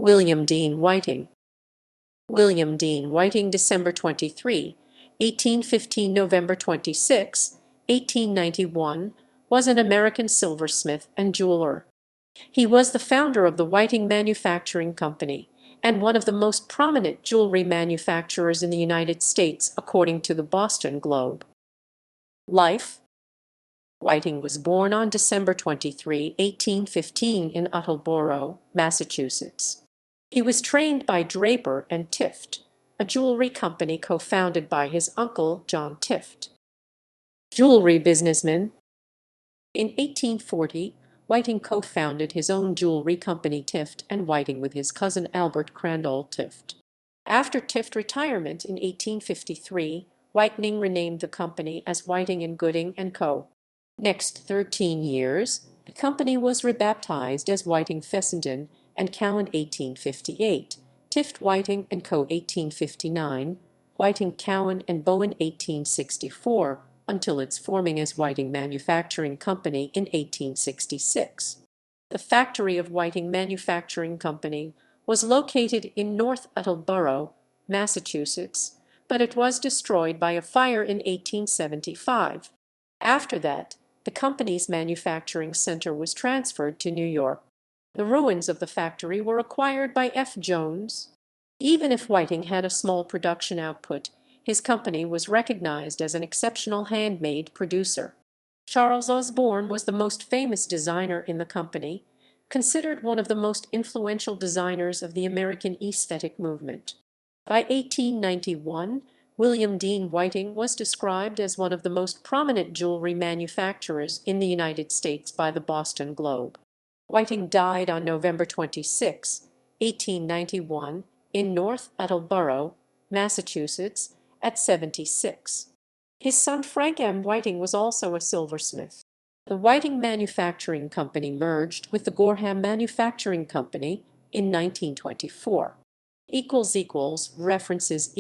William Dean Whiting. William Dean Whiting, December 23, 1815 – November 26, 1891, was an American silversmith and jeweler. He was the founder of the Whiting Manufacturing Company and one of the most prominent jewelry manufacturers in the United States, according to the Boston Globe. Life. Whiting was born on December 23, 1815 in Attleboro, Massachusetts. He was trained by Draper and Tift, a jewelry company co-founded by his uncle John Tift. Jewelry businessman. In 1840, Whiting co-founded his own jewelry company Tift and Whiting with his cousin Albert Crandall Tift. After Tift retirement in 1853, Whiting renamed the company as Whiting and Gooding & Co. Next 13 years, the company was rebaptized as Whiting Fessenden and Cowan 1858, Tift Whiting & Co. 1859, Whiting Cowan and Bowen 1864, until its forming as Whiting Manufacturing Company in 1866. The factory of Whiting Manufacturing Company was located in North Attleboro, Massachusetts, but it was destroyed by a fire in 1875. After that, the company's manufacturing center was transferred to New York. The ruins of the factory were acquired by F. Jones. Even if Whiting had a small production output, his company was recognized as an exceptional handmade producer. Charles Osborne was the most famous designer in the company, considered one of the most influential designers of the American aesthetic movement. By 1891, William Dean Whiting was described as one of the most prominent jewelry manufacturers in the United States by the Boston Globe. Whiting died on November 26, 1891, in North Attleboro, Massachusetts, at 76. His son Frank M. Whiting was also a silversmith. The Whiting Manufacturing Company merged with the Gorham Manufacturing Company in 1924. References